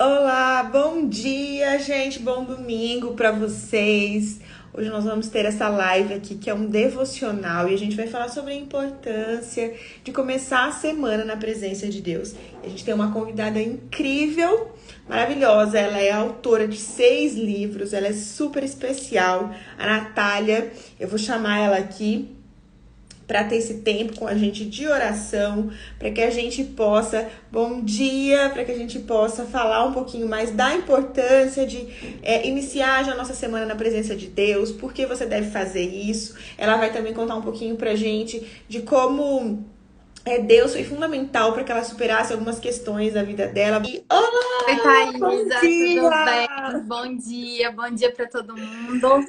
Olá, bom dia, gente. Bom domingo para vocês. Hoje nós vamos ter essa live aqui que é um devocional e a gente vai falar sobre a importância de começar a semana na presença de Deus. A gente tem uma convidada incrível, maravilhosa. Ela é autora de 6 livros, ela é super especial. A Natália, eu vou chamar ela aqui para ter esse tempo com a gente de oração, para que a gente possa, bom dia, para que a gente possa falar um pouquinho mais da importância de iniciar já a nossa semana na presença de Deus, por que você deve fazer isso. Ela vai também contar um pouquinho pra gente de como Deus foi fundamental para que ela superasse algumas questões da vida dela. E, Oi, olá, bom Thaisa, tudo bem? dia! Bom dia para todo mundo.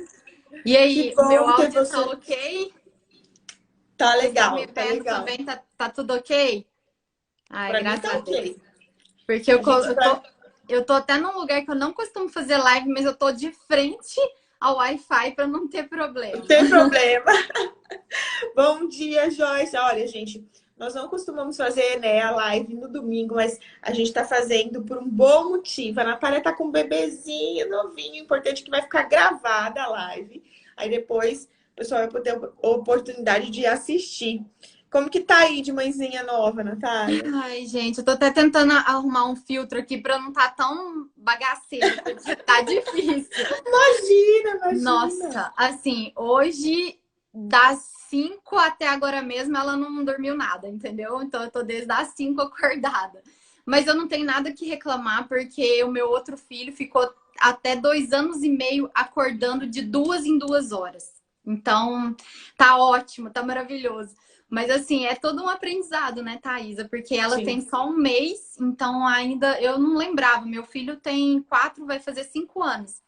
E Que aí, o meu bom ter áudio tá você. ok? Tá Vocês estão me legal, tá vendo legal. também? Tá tudo ok? Ai, Para mim graças tá a Deus. ok. Porque A gente vai. eu tô até num lugar que eu não costumo fazer live, mas eu tô de frente ao Wi-Fi para não ter Não problema. tem problema. Bom dia, Joyce. Olha, gente, nós não costumamos fazer, né, a live no domingo, mas a gente tá fazendo por um bom motivo. A Natália tá com um bebezinho novinho, importante que vai ficar gravada a live. Aí depois o pessoal vai poder a oportunidade de assistir. Como que tá aí de mãezinha nova, Natália? Ai, gente, eu tô até tentando arrumar um filtro aqui para não estar tão bagaceiro, porque tá difícil. Imagina, imagina. Nossa, assim, hoje das 5 até agora mesmo ela não dormiu nada, entendeu? Então eu tô desde as 5 acordada. Mas eu não tenho nada que reclamar, porque o meu outro filho ficou até 2 anos e meio acordando de 2 em 2 horas. Então tá ótimo, tá maravilhoso. Mas assim, é todo um aprendizado, né, Thaisa? Porque ela tem Sim. só um mês, então ainda eu não lembrava. Meu filho tem 4, vai fazer 5 anos.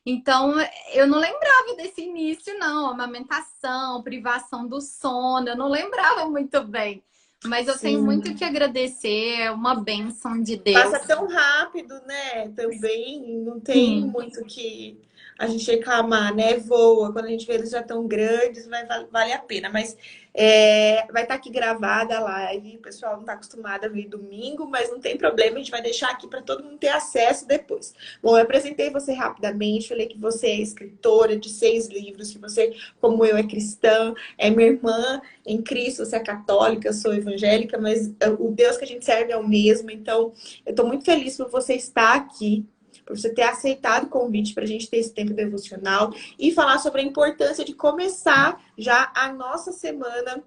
Então, eu não lembrava desse início, não. Amamentação, privação do sono, eu não lembrava muito bem. Mas eu tenho muito que Sim. agradecer, é uma bênção de Passa Deus. tão rápido, né? Também não tem Sim. muito que a gente reclamar, né? Voa. Quando a gente vê eles já tão grandes, vale a pena. Mas vai estar aqui gravada a live. O pessoal não está acostumado a ver domingo, mas não tem problema. A gente vai deixar aqui para todo mundo ter acesso depois. Bom, eu apresentei você rapidamente. Falei que você é escritora de 6 livros, que você, como eu, é cristã, é minha irmã em Cristo. Você é católica, eu sou evangélica, mas o Deus que a gente serve é o mesmo. Então, eu estou muito feliz por você estar aqui, por você ter aceitado o convite para a gente ter esse tempo devocional e falar sobre a importância de começar já a nossa semana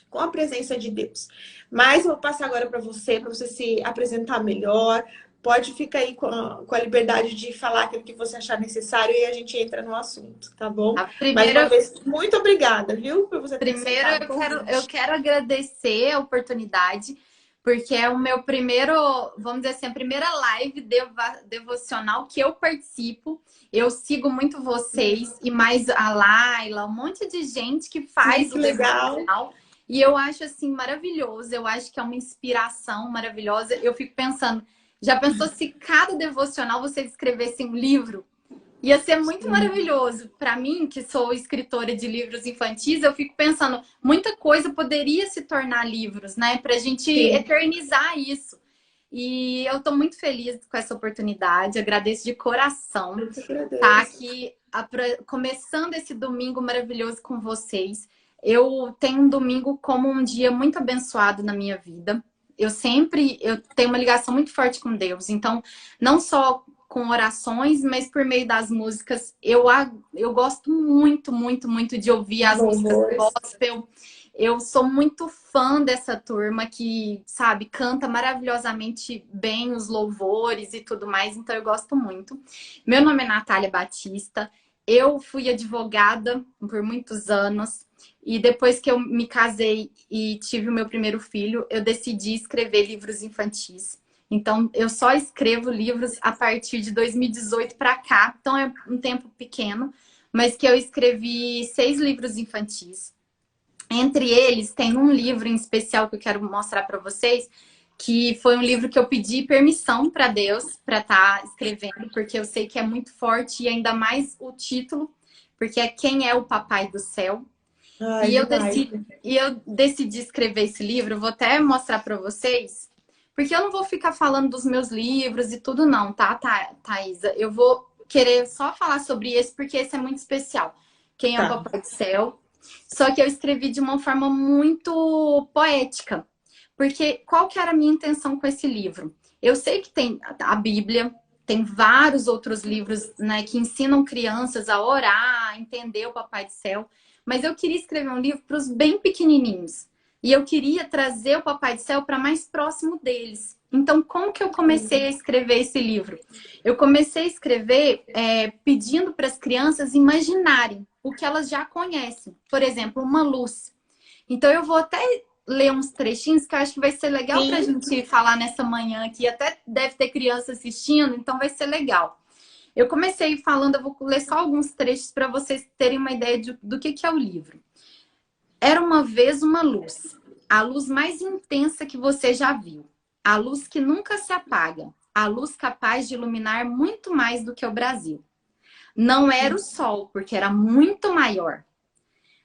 com a presença de Deus. Mas eu vou passar agora para você se apresentar melhor. Pode ficar aí com a liberdade de falar aquilo que você achar necessário e a gente entra no assunto, tá bom? A Mais uma primeira, vez, muito obrigada, viu, por você ter Primeiro, aceitado o eu convite. quero agradecer a oportunidade, porque é o meu primeiro, vamos dizer assim, a primeira live devocional que eu participo. Eu sigo muito vocês e mais a Laila, um monte de gente que Sim, faz que o legal. devocional. E eu acho assim maravilhoso, eu acho que é uma inspiração maravilhosa. Eu fico pensando, já pensou se cada devocional você escrevesse um livro? Ia ser muito maravilhoso. Para mim, que sou escritora de livros infantis, eu fico pensando, muita coisa poderia se tornar livros, né? Para a gente Sim, eternizar isso. E eu estou muito feliz com essa oportunidade, agradeço de coração eu que estar agradeço. aqui começando esse domingo maravilhoso com vocês. Eu tenho um domingo como um dia muito abençoado na minha vida. Eu tenho uma ligação muito forte com Deus. Então, não só com orações, mas por meio das músicas, eu gosto muito, muito, muito de ouvir as músicas Louvores. gospel. Eu sou muito fã dessa turma que, sabe, canta maravilhosamente bem os louvores e tudo mais, então eu gosto muito. Meu nome é Natália Batista, eu fui advogada por muitos anos e depois que eu me casei e tive o meu primeiro filho, eu decidi escrever livros infantis. Então, eu só escrevo livros a partir de 2018 para cá, então é um tempo pequeno, mas que eu escrevi 6 livros infantis. Entre eles, tem um livro em especial que eu quero mostrar para vocês, que foi um livro que eu pedi permissão para Deus para estar escrevendo, porque eu sei que é muito forte e ainda mais o título, porque é Quem é o Papai do Céu? Ai, demais. E eu decidi escrever esse livro, eu vou até mostrar para vocês, Porque eu não vou ficar falando dos meus livros e tudo não, tá, Thaisa? Eu vou querer só falar sobre esse, porque esse é muito especial. Quem é o Tá. Papai do Céu? Só que eu escrevi de uma forma muito poética. Porque qual que era a minha intenção com esse livro? Eu sei que tem a Bíblia, tem vários outros livros, né, que ensinam crianças a orar, a entender o Papai do Céu. Mas eu queria escrever um livro para os bem pequenininhos. E eu queria trazer o Papai do Céu para mais próximo deles. Então, como que eu comecei a escrever esse livro? Eu comecei a escrever pedindo para as crianças imaginarem o que elas já conhecem. Por exemplo, uma luz. Então, eu vou até ler uns trechinhos que eu acho que vai ser legal para a gente falar nessa manhã aqui. Até deve ter criança assistindo, então vai ser legal. Eu comecei falando, eu vou ler só alguns trechos para vocês terem uma ideia do que é o livro. Era uma vez uma luz, a luz mais intensa que você já viu. A luz que nunca se apaga, a luz capaz de iluminar muito mais do que o Brasil. Não era o sol, porque era muito maior.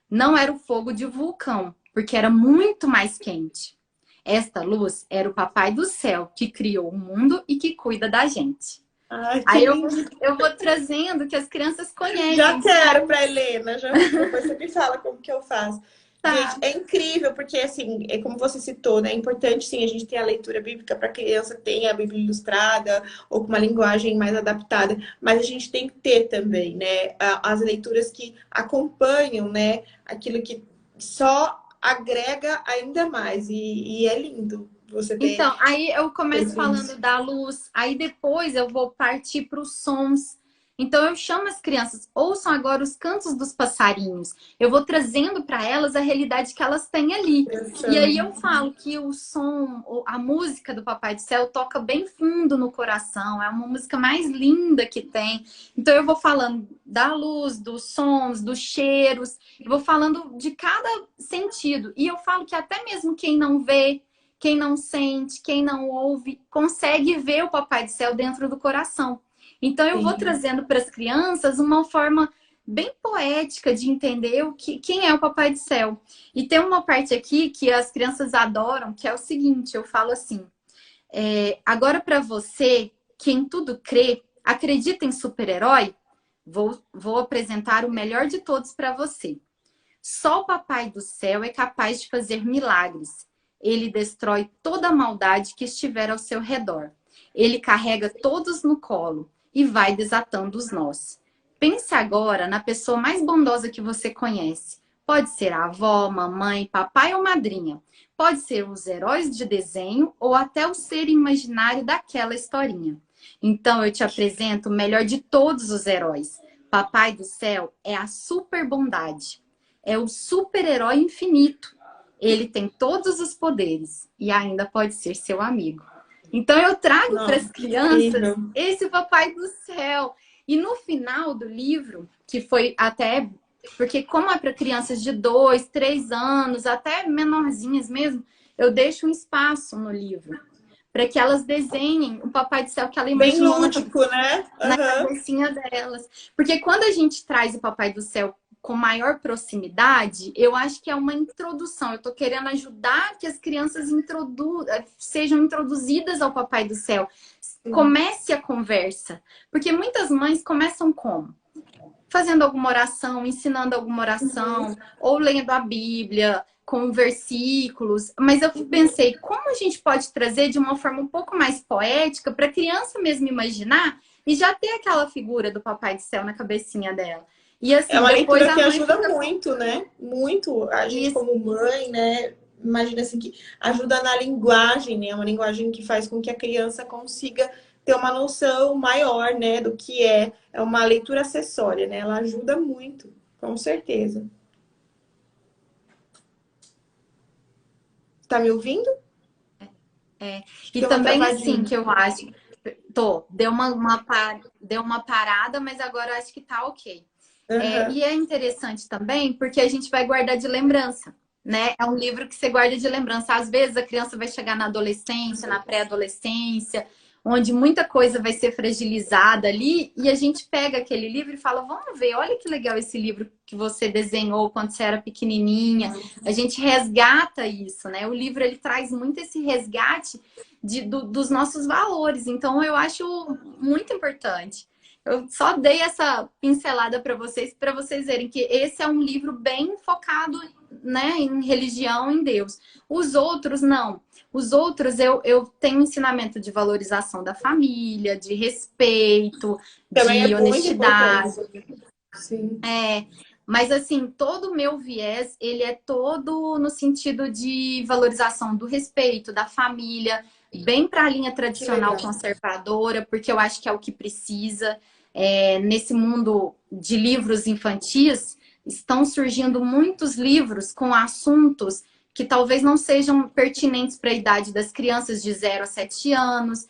Não era o fogo de vulcão, porque era muito mais quente. Esta luz era o Papai do Céu, que criou o mundo e que cuida da gente. Ai, Aí eu vou trazendo que as crianças conhecem. Já quero para Helena, já depois você me fala como que eu faço. Tá. Gente, é incrível, porque assim, é como você citou, né? É importante sim a gente ter a leitura bíblica para a criança ter a Bíblia ilustrada ou com uma linguagem mais adaptada, mas a gente tem que ter também, né? As leituras que acompanham, né? Aquilo que só agrega ainda mais. E é lindo você ter. Então, aí eu começo falando da luz, aí depois eu vou partir para os sons. Então, eu chamo as crianças, ouçam agora os cantos dos passarinhos. Eu vou trazendo para elas a realidade que elas têm ali. E aí eu falo que o som, a música do Papai do Céu toca bem fundo no coração. É uma música mais linda que tem. Então, eu vou falando da luz, dos sons, dos cheiros. Eu vou falando de cada sentido. E eu falo que até mesmo quem não vê, quem não sente, quem não ouve, consegue ver o Papai do Céu dentro do coração. Então, eu vou trazendo para as crianças uma forma bem poética de entender quem é o Papai do Céu. E tem uma parte aqui que as crianças adoram, que é o seguinte, eu falo assim, agora para você, que em tudo crê, acredita em super-herói, vou apresentar o melhor de todos para você. Só o Papai do Céu é capaz de fazer milagres. Ele destrói toda a maldade que estiver ao seu redor. Ele carrega todos no colo e vai desatando os nós. Pense agora na pessoa mais bondosa que você conhece. Pode ser a avó, mamãe, papai ou madrinha. Pode ser os heróis de desenho ou até o ser imaginário daquela historinha. Então eu te apresento o melhor de todos os heróis. Papai do Céu é a super bondade. É o super-herói infinito. Ele tem todos os poderes e ainda pode ser seu amigo. Então eu trago para as crianças esse Papai do Céu. E no final do livro, que foi até... Porque como é para crianças de 2, 3 anos, até menorzinhas mesmo, eu deixo um espaço no livro. Para que elas desenhem o Papai do Céu que ela imaginou. Bem lúdico, né? Na cabecinha delas. Porque quando a gente traz o Papai do Céu com maior proximidade, eu acho que é uma introdução. Eu tô querendo ajudar que as crianças sejam introduzidas ao Papai do Céu. Comece a conversa. Porque muitas mães começam como? Fazendo alguma oração, ensinando alguma oração, ou lendo a Bíblia com versículos. Mas eu pensei, como a gente pode trazer de uma forma um pouco mais poética para a criança mesmo imaginar e já ter aquela figura do Papai do Céu na cabecinha dela. E assim, é uma depois leitura que ajuda fica... muito, né? Muito. A gente como mãe, né? Imagina assim que ajuda na linguagem, né? Uma linguagem que faz com que a criança consiga ter uma noção maior, né? Do que é. É uma leitura acessória, né? Ela ajuda muito, com certeza. Tá me ouvindo? E também assim, que eu acho... Deu uma parada, mas agora eu acho que tá ok. E é interessante também porque a gente vai guardar de lembrança, né? É um livro que você guarda de lembrança. Às vezes a criança vai chegar na adolescência, na pré-adolescência, onde muita coisa vai ser fragilizada ali, e a gente pega aquele livro e fala, vamos ver, olha que legal esse livro que você desenhou quando você era pequenininha. A gente resgata isso, né? O livro, ele traz muito esse resgate dos nossos valores. Então, eu acho muito importante. Eu só dei essa pincelada para vocês verem que esse é um livro bem focado, né, em religião, em Deus. Os outros, não. Os outros, eu tenho ensinamento de valorização da família, de respeito, Também de é muito honestidade. importante. Sim. Mas, assim, todo o meu viés, ele é todo no sentido de valorização do respeito, da família, bem para a linha Que tradicional legal. conservadora, porque eu acho que é o que precisa. Nesse mundo de livros infantis, estão surgindo muitos livros com assuntos que talvez não sejam pertinentes para a idade das crianças de 0 a 7 anos,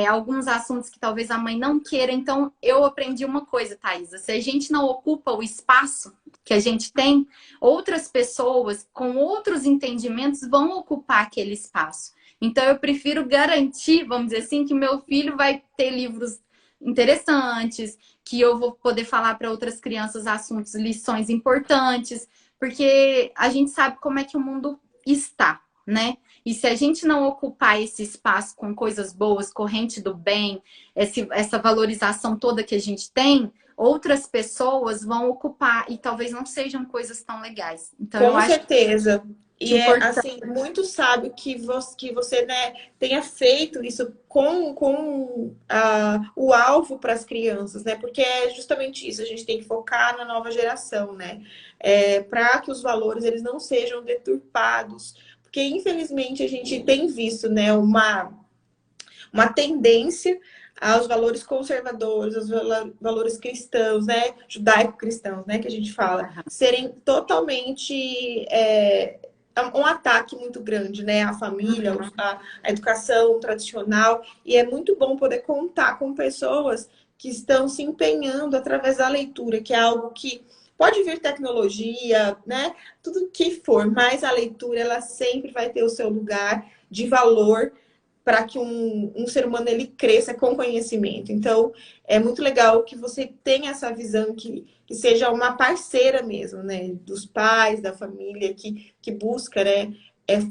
alguns assuntos que talvez a mãe não queira. Então, eu aprendi uma coisa, Thaisa: se a gente não ocupa o espaço que a gente tem, outras pessoas com outros entendimentos vão ocupar aquele espaço. Então, eu prefiro garantir, vamos dizer assim, que meu filho vai ter livros interessantes, que eu vou poder falar para outras crianças assuntos, lições importantes, porque a gente sabe como é que o mundo está, né? E se a gente não ocupar esse espaço com coisas boas, corrente do bem, essa valorização toda que a gente tem, outras pessoas vão ocupar e talvez não sejam coisas tão legais. Então, eu Com acho certeza. que E é importante. assim, muito sábio que você, né, tenha feito isso com o alvo para as crianças, né? Porque é justamente isso, a gente tem que focar na nova geração, né? Para que os valores eles não sejam deturpados. Porque, infelizmente, a gente tem visto, né, uma tendência aos valores conservadores, aos valores cristãos, né, judaico-cristãos, né, que a gente fala, serem totalmente um ataque muito grande, né, à família, à educação tradicional. E é muito bom poder contar com pessoas que estão se empenhando através da leitura, que é algo que pode vir tecnologia, né, tudo que for, mas a leitura ela sempre vai ter o seu lugar de valor para que um ser humano ele cresça com conhecimento. Então, é muito legal que você tenha essa visão que seja uma parceira mesmo, né? Dos pais, da família, que busca, né?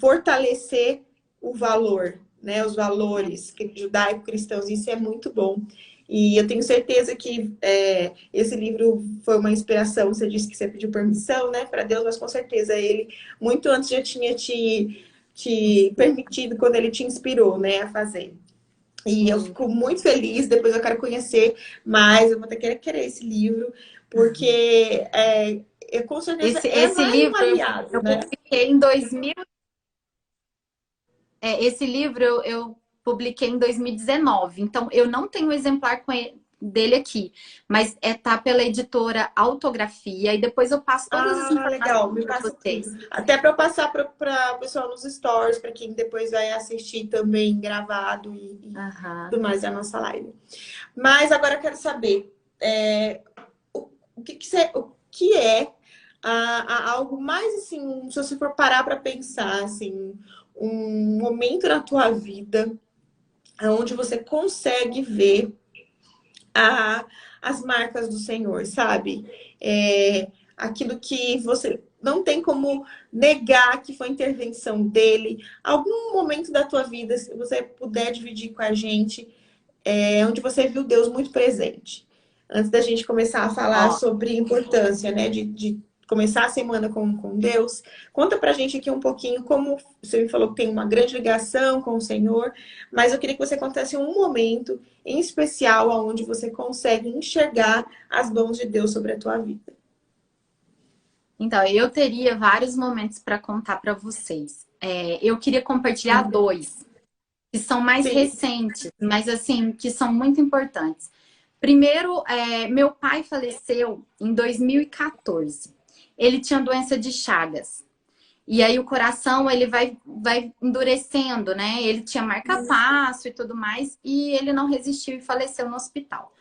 Fortalecer o valor, né? Os valores judaico-cristãos. Isso é muito bom. E eu tenho certeza que esse livro foi uma inspiração. Você disse que você pediu permissão, né? Para Deus, mas com certeza ele, muito antes, já tinha te permitido quando ele te inspirou, né, a fazer. E eu fico muito feliz, depois eu quero conhecer mais, eu vou ter que querer esse livro, porque com certeza é Esse mais um livro aliado, eu né? publiquei em 2000. Esse livro eu publiquei em 2019, então eu não tenho um exemplar dele aqui, mas tá pela editora Autografia, e depois eu passo todas as Legal, informações me para passa tudo. vocês. Até para eu passar para o pessoal nos stories, para quem depois vai assistir também gravado e tudo mais da nossa live. Mas agora eu quero saber o que é algo mais assim, se você for parar para pensar, assim, um momento na tua vida onde você consegue ver as marcas do Senhor, sabe? Aquilo que você não tem como negar que foi intervenção dele. Algum momento da tua vida, se você puder dividir com a gente, onde você viu Deus muito presente. Antes da gente começar a falar sobre a importância, né, de começar a semana com Deus, conta pra gente aqui um pouquinho como você me falou que tem uma grande ligação com o Senhor, mas eu queria que você contasse um momento em especial onde você consegue enxergar as mãos de Deus sobre a tua vida. Então, eu teria vários momentos para contar para vocês. Eu queria compartilhar dois, que são mais recentes, mas assim, que são muito importantes. Primeiro, meu pai faleceu em 2014. Ele tinha doença de Chagas. E aí o coração, ele vai endurecendo, né? Ele tinha marca-passo e tudo mais, e ele não resistiu e faleceu no hospital.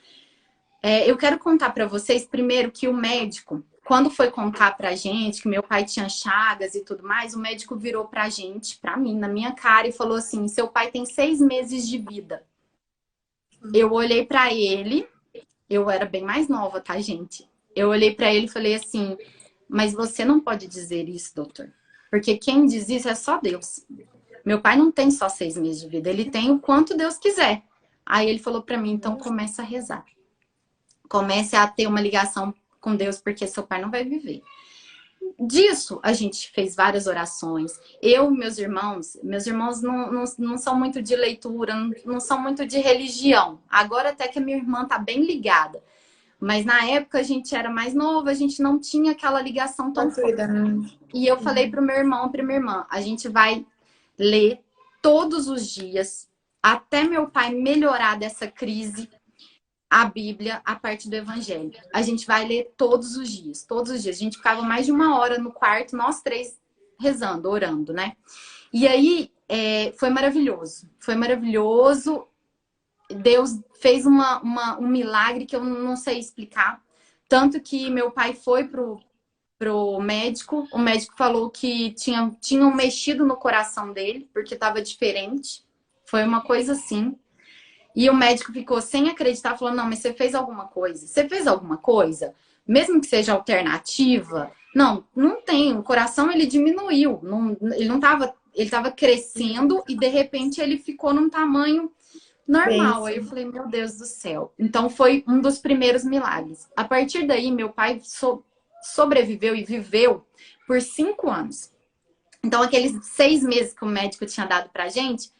Eu quero contar para vocês primeiro que o médico, quando foi contar pra gente que meu pai tinha chagas e tudo mais, o médico virou pra gente, pra mim, na minha cara, e falou assim: seu pai tem 6 meses de vida. Eu olhei pra ele, eu era bem mais nova, tá, gente? Eu olhei pra ele e falei assim: mas você não pode dizer isso, doutor. Porque quem diz isso é só Deus. Meu pai não tem só 6 meses de vida, ele tem o quanto Deus quiser. Aí ele falou para mim, então começa a rezar. Comece a ter uma ligação com Deus, porque seu pai não vai viver. Disso, a gente fez várias orações. Eu e meus irmãos não são muito de leitura, não são muito de religião. Agora até que a minha irmã tá bem ligada. Mas na época a gente era mais nova, a gente não tinha aquela ligação tão forte. E eu falei pro meu irmão e pra minha irmã, a gente vai ler todos os dias, até meu pai melhorar dessa crise, a Bíblia, a parte do Evangelho. A gente vai ler todos os dias, todos os dias. A gente ficava mais de 1 hora no quarto, nós 3 rezando, orando, né? E aí, foi maravilhoso. Foi maravilhoso. Deus fez um milagre que eu não sei explicar. Tanto que meu pai foi pro médico. O médico falou que tinham mexido no coração dele, porque estava diferente. Foi uma coisa assim. E o médico ficou sem acreditar, falou, não, mas você fez alguma coisa? Você fez alguma coisa? Mesmo que seja alternativa? Não, não tem. O coração, ele diminuiu. Ele estava crescendo e, de repente, ele ficou num tamanho normal. Aí eu falei, meu Deus do céu. Então, foi um dos primeiros milagres. A partir daí, meu pai sobreviveu e viveu por 5 anos. Então, aqueles 6 meses que o médico tinha dado pra gente,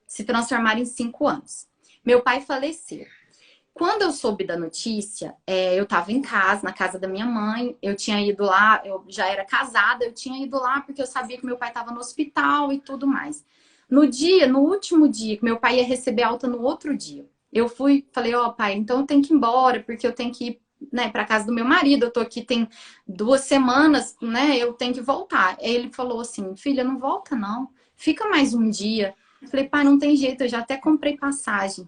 se transformaram em 5 anos. Meu pai faleceu. Quando eu soube da notícia, eu estava em casa, na casa da minha mãe. Eu tinha ido lá, eu já era casada, eu tinha ido lá porque eu sabia que meu pai estava no hospital e tudo mais. No último dia, que meu pai ia receber alta no outro dia, eu falei, ó, pai, então eu tenho que ir embora, porque eu tenho que ir, né, para casa do meu marido. Eu tô aqui tem 2 semanas, né, eu tenho que voltar. Aí ele falou assim, filha, não volta não, fica mais um dia. Eu falei, pai, não tem jeito, eu já até comprei passagem.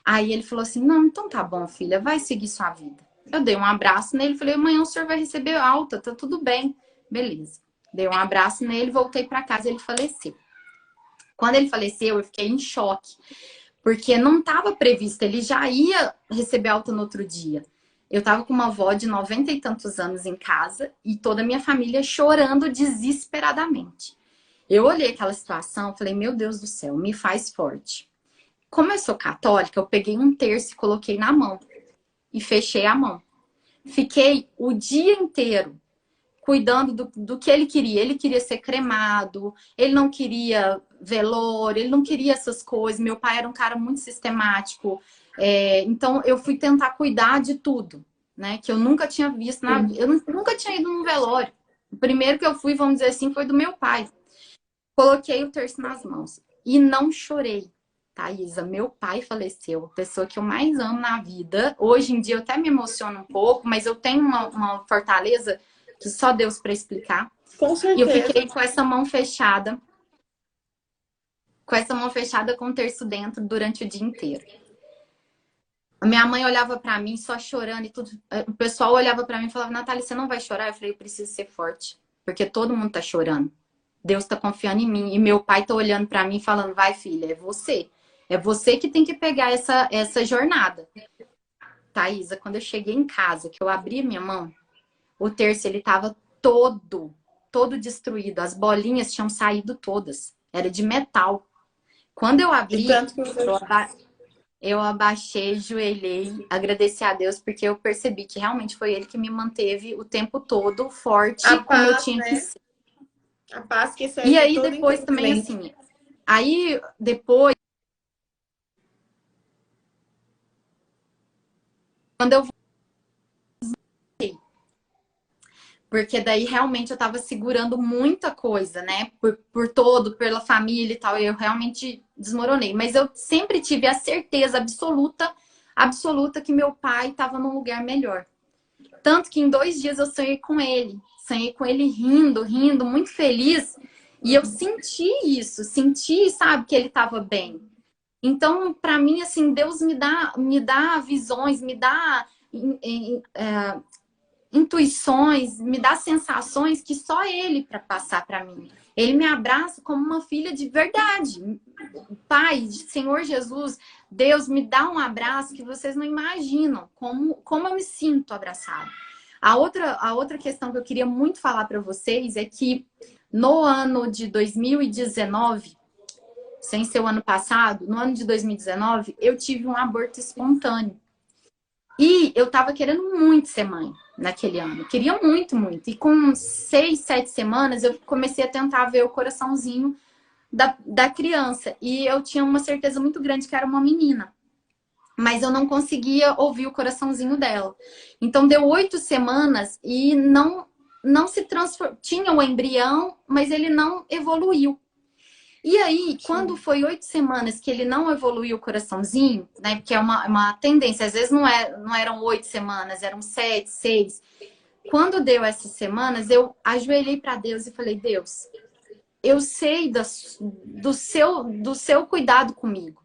Aí ele falou assim, não, então tá bom, filha, vai seguir sua vida. Eu dei um abraço nele, falei, amanhã o senhor vai receber alta, tá tudo bem. Beleza. Dei um abraço nele, voltei para casa, ele faleceu. Quando ele faleceu, eu fiquei em choque, porque não estava previsto, ele já ia receber alta no outro dia. Eu tava com uma avó de 90 e tantos anos em casa e toda a minha família chorando desesperadamente. Eu olhei aquela situação e falei, meu Deus do céu, me faz forte. Como eu sou católica, eu peguei um terço e coloquei na mão. E fechei a mão. Fiquei o dia inteiro cuidando do que ele queria. Ele queria ser cremado, ele não queria velório, ele não queria essas coisas. Meu pai era um cara muito sistemático. Então, eu fui tentar cuidar de tudo, né? Que eu nunca tinha visto. Eu nunca tinha ido num velório. O primeiro que eu fui, vamos dizer assim, foi do meu pai. Coloquei o terço nas mãos e não chorei. Thaisa, meu pai faleceu, a pessoa que eu mais amo na vida. Hoje em dia eu até me emociono um pouco, mas eu tenho uma fortaleza que só Deus para explicar. Com certeza. E eu fiquei com essa mão fechada, com o terço dentro durante o dia inteiro. A minha mãe olhava para mim só chorando e tudo. O pessoal olhava para mim e falava, Natália, você não vai chorar? Eu falei, eu preciso ser forte, porque todo mundo tá chorando. Deus tá confiando em mim. E meu pai tá olhando para mim falando, vai filha, é você. É você que tem que pegar essa jornada. Thaisa, quando eu cheguei em casa, que eu abri a minha mão, o terço, ele tava todo destruído. As bolinhas tinham saído todas. Era de metal. Quando eu abri, eu abaixei, joelhei, agradeci a Deus, porque eu percebi que realmente foi Ele que me manteve o tempo todo forte, como eu tinha que ser. A paz que serve. E aí depois também, assim... Aí depois... Quando eu voltei, porque daí realmente eu tava segurando muita coisa, né? Pela família e tal, e eu realmente desmoronei. Mas eu sempre tive a certeza absoluta que meu pai tava num lugar melhor. Tanto que em 2 dias eu sonhei com ele. Sonhei com ele rindo, muito feliz. E eu senti, sabe, que ele tava bem. Então, para mim, assim, Deus me dá visões, me dá intuições, me dá sensações que só Ele para passar para mim. Ele me abraça como uma filha de verdade. Pai, Senhor Jesus, Deus me dá um abraço que vocês não imaginam como eu me sinto abraçada. A outra questão que eu queria muito falar para vocês é que no ano de 2019, sem ser o ano passado, no ano de 2019, eu tive um aborto espontâneo. E eu tava querendo muito ser mãe naquele ano. Queria muito, muito. E com 6, 7 semanas, eu comecei a tentar ver o coraçãozinho da criança. E eu tinha uma certeza muito grande que era uma menina. Mas eu não conseguia ouvir o coraçãozinho dela. Então, deu 8 semanas e não se transformou. Tinha o embrião, mas ele não evoluiu. E aí, quando foi 8 semanas que ele não evoluiu o coraçãozinho, né? Porque é uma tendência, às vezes não eram 8 semanas, eram 7, 6. Quando deu essas semanas, eu ajoelhei para Deus e falei, Deus, eu sei do seu cuidado comigo.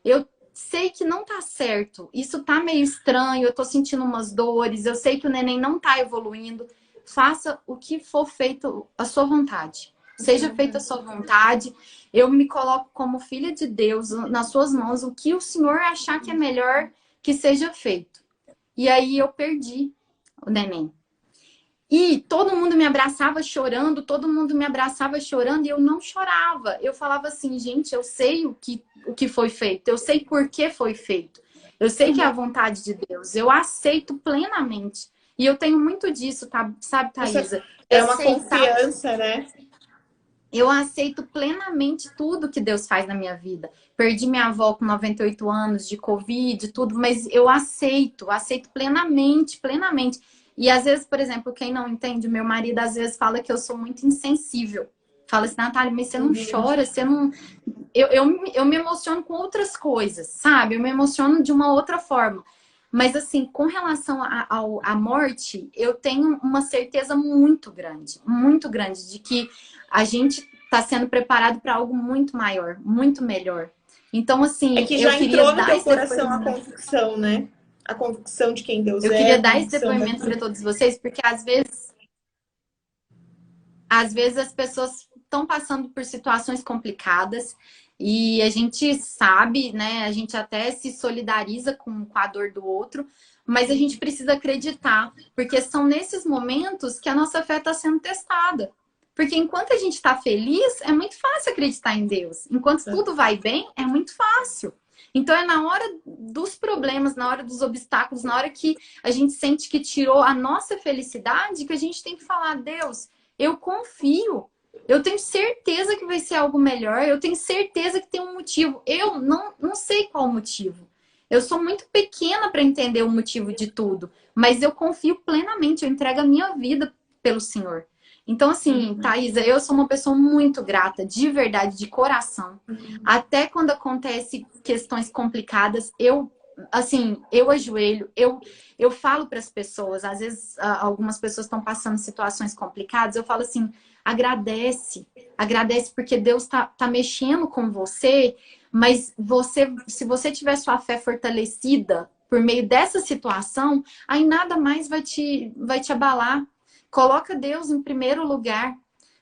Eu sei que não tá certo. Isso tá meio estranho, eu tô sentindo umas dores, eu sei que o neném não tá evoluindo. Faça o que for feito a sua vontade. Seja feita a sua vontade. Eu me coloco como filha de Deus nas suas mãos. O que o Senhor achar que é melhor que seja feito. E aí eu perdi o neném. E todo mundo me abraçava chorando, todo mundo me abraçava chorando e eu não chorava. Eu falava assim, gente, eu sei o que foi feito, eu sei por que foi feito. Eu sei que é a vontade de Deus, eu aceito plenamente. E eu tenho muito disso, tá? Sabe, Thaisa? É uma confiança, né? Eu aceito plenamente tudo que Deus faz na minha vida. Perdi minha avó com 98 anos de Covid, tudo, mas eu aceito plenamente, plenamente. E às vezes, por exemplo, quem não entende, meu marido às vezes fala que eu sou muito insensível. Fala assim, Natália, mas você não chora, você não... Eu me emociono com outras coisas, sabe? Eu me emociono de uma outra forma. Mas assim, com relação à morte, eu tenho uma certeza muito grande de que a gente está sendo preparado para algo muito maior, muito melhor. Então, assim, é que já entrou no teu coração a convicção, né? A convicção de quem Deus é. Eu queria dar esse depoimento para todos vocês, porque às vezes as pessoas estão passando por situações complicadas e a gente sabe, né? A gente até se solidariza com a dor do outro, mas a gente precisa acreditar, porque são nesses momentos que a nossa fé está sendo testada. Porque enquanto a gente está feliz, é muito fácil acreditar em Deus. Enquanto tudo vai bem, é muito fácil. Então é na hora dos problemas, na hora dos obstáculos, na hora que a gente sente que tirou a nossa felicidade, que a gente tem que falar, Deus, eu confio. Eu tenho certeza que vai ser algo melhor. Eu tenho certeza que tem um motivo. Eu não sei qual o motivo. Eu sou muito pequena para entender o motivo de tudo. Mas eu confio plenamente. Eu entrego a minha vida pelo Senhor. Então, assim, Thaisa, eu sou uma pessoa muito grata, de verdade, de coração. Até quando acontece questões complicadas, eu ajoelho, eu falo para as pessoas, às vezes algumas pessoas estão passando situações complicadas, eu falo assim, agradece porque Deus tá mexendo com você, mas se você tiver sua fé fortalecida por meio dessa situação, aí nada mais vai te abalar. Coloca Deus em primeiro lugar.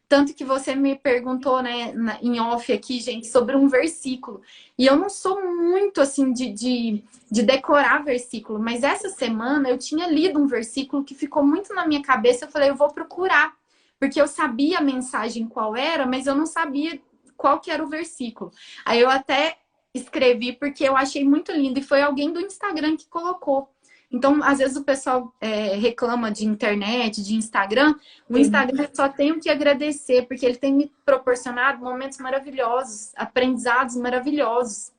Tanto que você me perguntou, né, em off aqui, gente, sobre um versículo. E eu não sou muito, assim, de decorar versículo. Mas essa semana eu tinha lido um versículo que ficou muito na minha cabeça. Eu falei, eu vou procurar. Porque eu sabia a mensagem qual era, mas eu não sabia qual que era o versículo. Aí eu até escrevi porque eu achei muito lindo. E foi alguém do Instagram que colocou. Então, às vezes o pessoal reclama de internet, de Instagram. O Instagram só tenho que agradecer, porque ele tem me proporcionado momentos maravilhosos, aprendizados maravilhosos.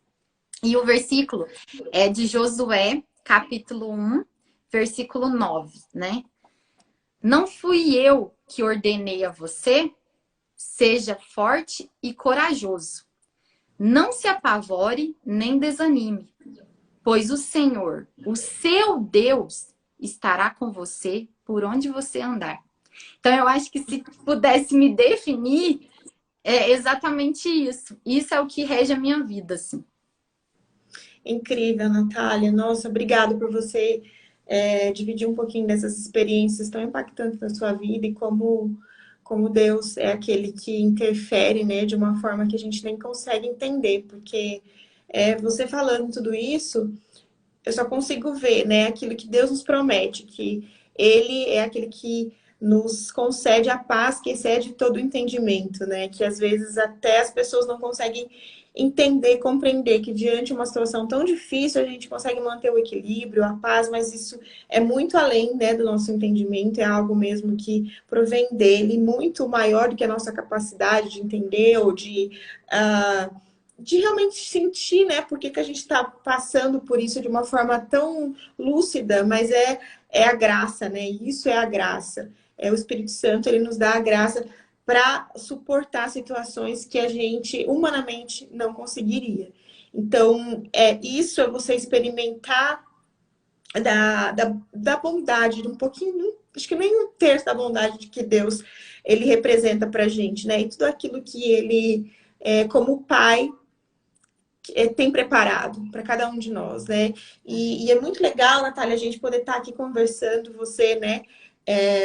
E o versículo é de Josué, capítulo 1, versículo 9, né? Não fui eu que ordenei a você, seja forte e corajoso. Não se apavore nem desanime. Pois o Senhor, o seu Deus, estará com você por onde você andar. Então, eu acho que se pudesse me definir, é exatamente isso. Isso é o que rege a minha vida, assim. Incrível, Natália. Nossa, obrigada por você dividir um pouquinho dessas experiências tão impactantes na sua vida e como Deus é aquele que interfere, né, de uma forma que a gente nem consegue entender, porque você falando tudo isso, eu só consigo ver, né, aquilo que Deus nos promete, que Ele é aquele que nos concede a paz que excede todo o entendimento, né, que às vezes até as pessoas não conseguem entender, compreender que diante de uma situação tão difícil a gente consegue manter o equilíbrio, a paz, mas isso é muito além, né, do nosso entendimento, é algo mesmo que provém dele, muito maior do que a nossa capacidade de entender ou de realmente sentir, né, por que que a gente está passando por isso de uma forma tão lúcida, mas é a graça, né? Isso é a graça. É o Espírito Santo, ele nos dá a graça para suportar situações que a gente humanamente não conseguiria. Então, isso é você experimentar da bondade, de um pouquinho, acho que nem um terço da bondade de que Deus ele representa para a gente, né? E tudo aquilo que ele, como pai, tem preparado para cada um de nós, né? E é muito legal, Natália, a gente poder estar aqui conversando, você, né?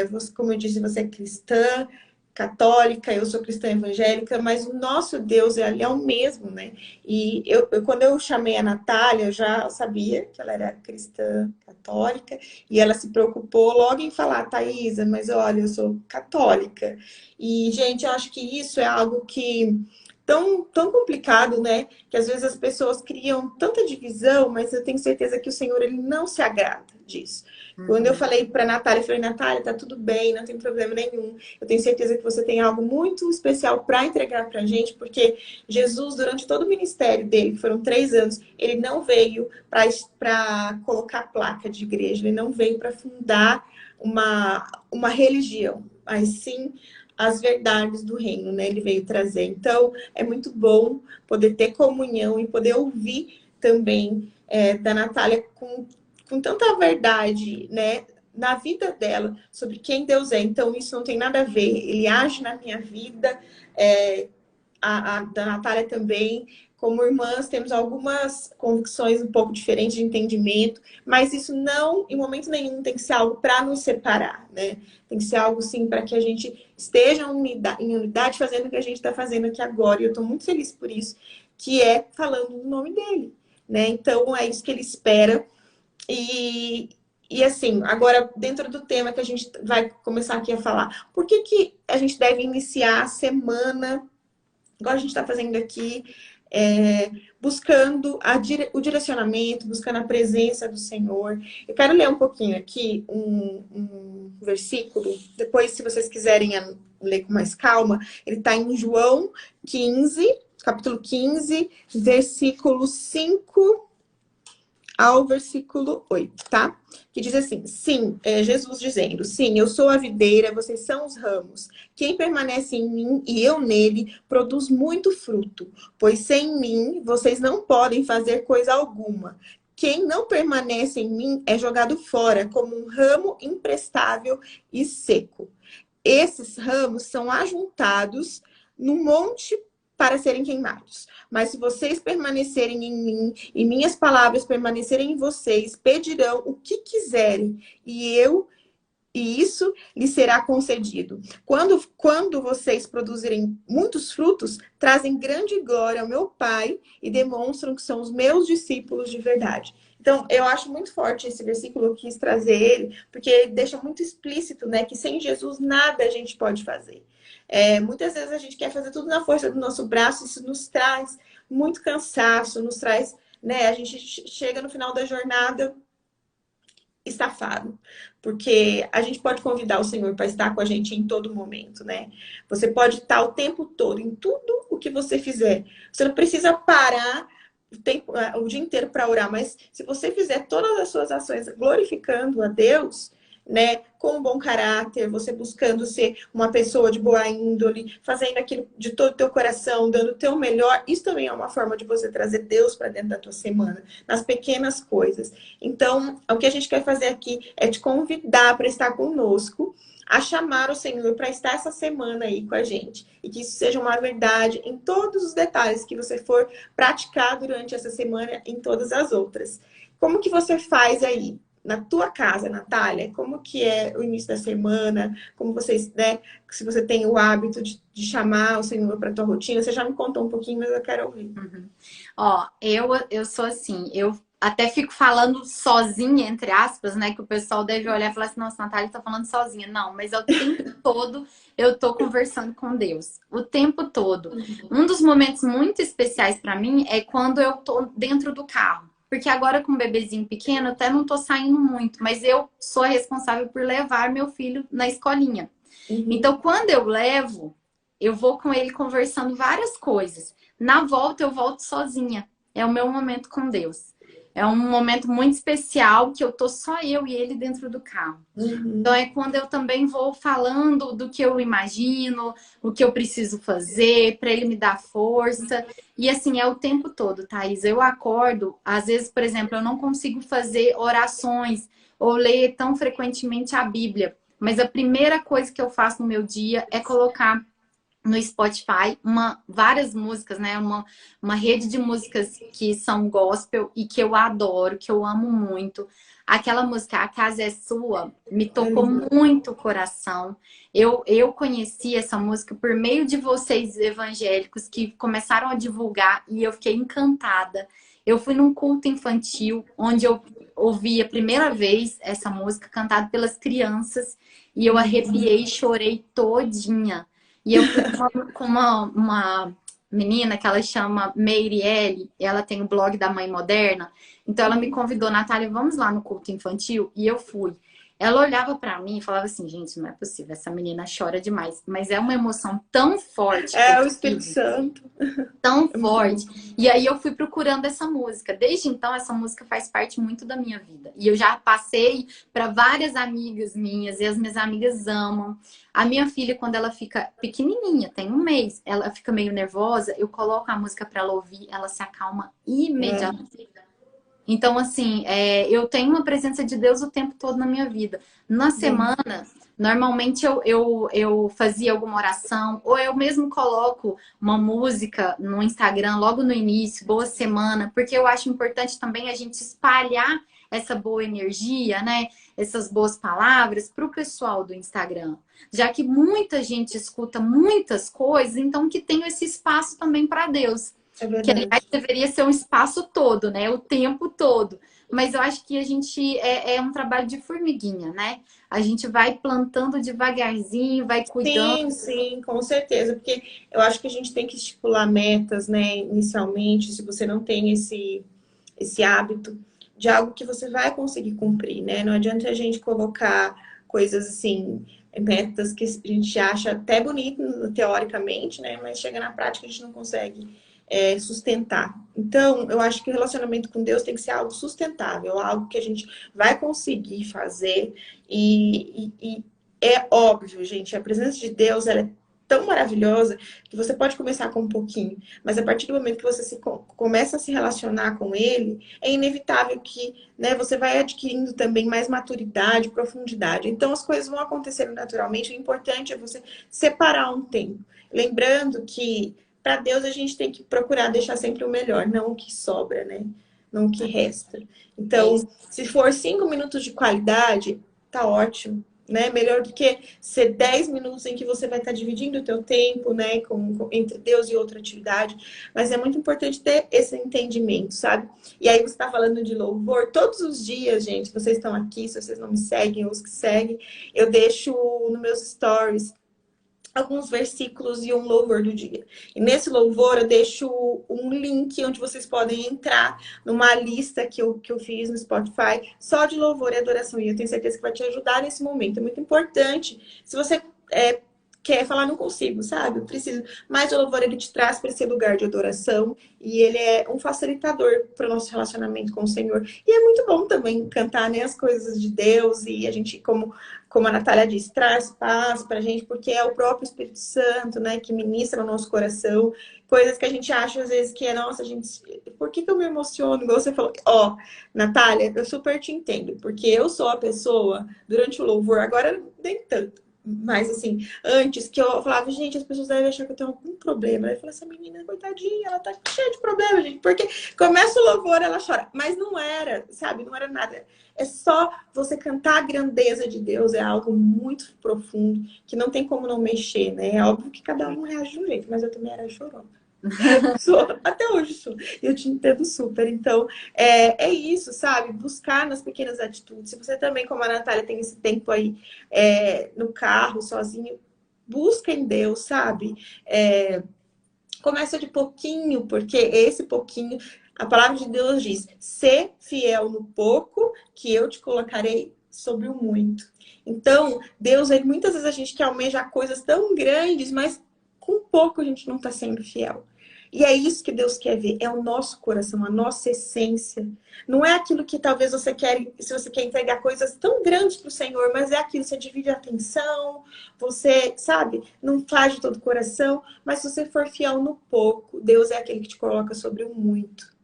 Você, como eu disse, você é cristã, católica, eu sou cristã evangélica, mas o nosso Deus é o mesmo, né? E quando eu chamei a Natália, eu já sabia que ela era cristã católica, e ela se preocupou logo em falar, Thaisa, mas olha, eu sou católica. E, gente, eu acho que isso é algo que tão complicado, né? Que às vezes as pessoas criam tanta divisão, mas eu tenho certeza que o Senhor ele não se agrada disso. Quando eu falei para Natália, eu falei, Natália, tá tudo bem, não tem problema nenhum. Eu tenho certeza que você tem algo muito especial para entregar para a gente, porque Jesus, durante todo o ministério dele, que foram 3 anos, ele não veio para colocar placa de igreja, ele não veio para fundar uma religião, mas sim as verdades do reino, né? Ele veio trazer. Então, é muito bom poder ter comunhão e poder ouvir também da Natália com tanta verdade, né? Na vida dela, sobre quem Deus é. Então, isso não tem nada a ver. Ele age na minha vida, a da Natália também. Como irmãs, temos algumas convicções um pouco diferentes de entendimento, mas isso não, em momento nenhum, tem que ser algo para nos separar, né? Tem que ser algo, sim, para que a gente esteja em unidade fazendo o que a gente está fazendo aqui agora. E eu estou muito feliz por isso, que é falando no nome dele, né? Então, é isso que ele espera. E assim, agora, dentro do tema que a gente vai começar aqui a falar, por que a gente deve iniciar a semana, igual a gente está fazendo aqui, buscando o direcionamento, buscando a presença do Senhor. Eu quero ler um pouquinho aqui um versículo, depois, se vocês quiserem ler com mais calma, ele está em João 15, capítulo 15, versículo 5 ao versículo 8, tá? Que diz assim, sim, Jesus dizendo, sim, eu sou a videira, vocês são os ramos. Quem permanece em mim e eu nele, produz muito fruto, pois sem mim vocês não podem fazer coisa alguma. Quem não permanece em mim é jogado fora como um ramo imprestável e seco. Esses ramos são ajuntados num monte para serem queimados. Mas se vocês permanecerem em mim e minhas palavras permanecerem em vocês, pedirão o que quiserem e isso lhes será concedido. Quando vocês produzirem muitos frutos, trazem grande glória ao meu Pai e demonstram que são os meus discípulos de verdade. Então, eu acho muito forte esse versículo, eu quis trazer ele, porque ele deixa muito explícito, né, que sem Jesus nada a gente pode fazer. Muitas vezes a gente quer fazer tudo na força do nosso braço, isso nos traz muito cansaço, nos traz, né, a gente chega no final da jornada estafado, porque a gente pode convidar o Senhor para estar com a gente em todo momento, né? Você pode estar o tempo todo em tudo o que você fizer. Você não precisa parar o dia inteiro para orar, mas se você fizer todas as suas ações glorificando a Deus, né, com um bom caráter, você buscando ser uma pessoa de boa índole, fazendo aquilo de todo o teu coração, dando o teu melhor, isso também é uma forma de você trazer Deus para dentro da tua semana, nas pequenas coisas. Então, o que a gente quer fazer aqui é te convidar para estar conosco, a chamar o Senhor para estar essa semana aí com a gente. E que isso seja uma verdade em todos os detalhes que você for praticar durante essa semana, em todas as outras. Como que você faz aí? Na tua casa, Natália, como que é o início da semana? Como vocês, né? Se você tem o hábito de chamar o Senhor para a tua rotina, você já me contou um pouquinho, mas eu quero ouvir. Ó, eu sou assim, até fico falando sozinha, entre aspas, né? Que o pessoal deve olhar e falar assim, nossa, Natália tá falando sozinha. Não, mas é o tempo todo eu tô conversando com Deus. O tempo todo. Um dos momentos muito especiais para mim é quando eu tô dentro do carro. Porque agora com um bebezinho pequeno, eu até não tô saindo muito, mas eu sou a responsável por levar meu filho na escolinha. Uhum. Então, quando eu levo, eu vou com ele conversando várias coisas. Na volta, eu volto sozinha. É o meu momento com Deus. É um momento muito especial que eu tô só eu e ele dentro do carro. Então Uhum. é quando eu também vou falando do que eu imagino, o que eu preciso fazer para ele me dar força. E assim, é o tempo todo, Thaís. Eu acordo, às vezes, por exemplo, eu não consigo fazer orações ou ler tão frequentemente a Bíblia. Mas a primeira coisa que eu faço no meu dia é colocar no Spotify várias músicas, né? Uma rede de músicas que são gospel e que eu adoro, que eu amo muito. Aquela música A Casa é Sua me É tocou lindo. muito o coração. Eu conheci essa música por meio de vocês evangélicos que começaram a divulgar e eu fiquei encantada. Eu fui num culto infantil onde eu ouvi a primeira vez essa música cantada pelas crianças e eu arrepiei e chorei todinha. E eu fui com uma menina que ela chama Meirielle, ela tem o blog da Mãe Moderna. Então ela me convidou, Natália, vamos lá no culto infantil? E eu fui. Ela olhava pra mim e falava assim, gente, não é possível, essa menina chora demais. Mas é uma emoção tão forte que eu É o Espírito tive, Santo. tão É muito bom. forte. E aí eu fui procurando essa música. Desde então, essa música faz parte muito da minha vida. E eu já passei para várias amigas minhas, e as minhas amigas amam. A minha filha, quando ela fica pequenininha, tem um mês, ela fica meio nervosa, eu coloco a música para ela ouvir, ela se acalma É. imediatamente. Então, assim, eu tenho uma presença de Deus o tempo todo na minha vida. Na Bom. semana, normalmente eu fazia alguma oração, ou eu mesmo coloco uma música no Instagram logo no início, boa semana, porque eu acho importante também a gente espalhar essa boa energia, né? Essas boas palavras para o pessoal do Instagram. Já que muita gente escuta muitas coisas, então que tem esse espaço também para Deus. É Que aliás verdade. deveria ser um espaço todo, né? O tempo todo. Mas eu acho que a gente é um trabalho de formiguinha, né? A gente vai plantando devagarzinho, vai cuidando. Sim, sim, com certeza, porque eu acho que a gente tem que estipular metas, né, inicialmente, se você não tem esse hábito de algo que você vai conseguir cumprir, né? Não adianta a gente colocar coisas assim, metas que a gente acha até bonito teoricamente, né? Mas chega na prática a gente não consegue sustentar. Então, eu acho que o relacionamento com Deus tem que ser algo sustentável, algo que a gente vai conseguir fazer e é óbvio, gente, a presença de Deus, ela é tão maravilhosa que você pode começar com um pouquinho, mas a partir do momento que você começa a se relacionar com Ele, é inevitável que, né, você vai adquirindo também mais maturidade, profundidade. Então as coisas vão acontecendo naturalmente. O importante é você separar um tempo, lembrando que para Deus a gente tem que procurar deixar sempre o melhor, não o que sobra, né? Não o que resta. É isso. Então, se for 5 minutos de qualidade, tá ótimo, né? Melhor do que ser 10 minutos em que você vai estar dividindo o teu tempo, né, entre Deus e outra atividade. Mas é muito importante ter esse entendimento, sabe? E aí você está falando de louvor todos os dias, gente. Vocês estão aqui, se vocês não me seguem, os que seguem, eu deixo nos meus stories alguns versículos e um louvor do dia. E nesse louvor eu deixo um link onde vocês podem entrar numa lista que eu fiz no Spotify só de louvor e adoração. E eu tenho certeza que vai te ajudar nesse momento. É muito importante. Se você quer falar, não consigo, sabe? Eu preciso. Mas o louvor ele te traz para esse lugar de adoração e ele é um facilitador para o nosso relacionamento com o Senhor. E é muito bom também cantar, né, as coisas de Deus e a gente, como a Natália disse, traz paz pra gente, porque é o próprio Espírito Santo, né, que ministra no nosso coração, coisas que a gente acha às vezes que é, nossa, gente, por que eu me emociono? Igual você falou, ó, Natália, eu super te entendo, porque eu sou a pessoa, durante o louvor, agora nem tanto, mas assim, antes que eu falava, gente, as pessoas devem achar que eu tenho algum problema. Eu falei, essa menina, coitadinha, ela tá cheia de problema, gente, porque começa o louvor, ela chora, mas não era, sabe, não era nada. É só você cantar a grandeza de Deus, é algo muito profundo, que não tem como não mexer, né? É óbvio que cada um reage de um jeito, mas eu também era chorona. Sou, até hoje sou. Eu te entendo super. Então, é isso, sabe? Buscar nas pequenas atitudes. Se você também, como a Natália, tem esse tempo aí no carro, sozinho, busca em Deus, sabe? Começa de pouquinho, porque esse pouquinho, a palavra de Deus diz: ser fiel no pouco, que eu te colocarei sobre o muito. Então, Deus, muitas vezes a gente quer almejar coisas tão grandes, mas com pouco a gente não está sendo fiel. E é isso que Deus quer ver, é o nosso coração, a nossa essência. Não é aquilo que talvez você quer, se você quer entregar coisas tão grandes para o Senhor, mas é aquilo, você divide a atenção, você, sabe, não faz de todo o coração, mas se você for fiel no pouco, Deus é aquele que te coloca sobre o muito.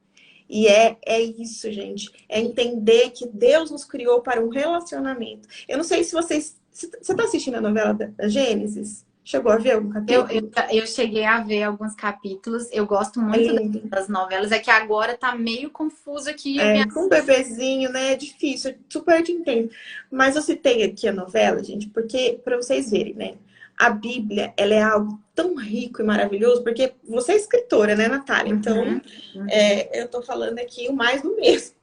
E é isso, gente. É entender que Deus nos criou para um relacionamento. Eu não sei se vocês... Você está assistindo a novela da Gênesis? Chegou a ver algum Eu, eu, capítulo? eu cheguei a ver alguns capítulos, eu gosto É muito lindo. das novelas, é que agora tá meio confuso aqui. Eu me... Com um bebezinho, né? É difícil, eu super te entendo. Mas eu citei aqui a novela, gente, porque, para vocês verem, né? A Bíblia, ela é algo tão rico e maravilhoso, porque você é escritora, né, Natália? Então, Uhum, uhum. eu tô falando aqui o mais do mesmo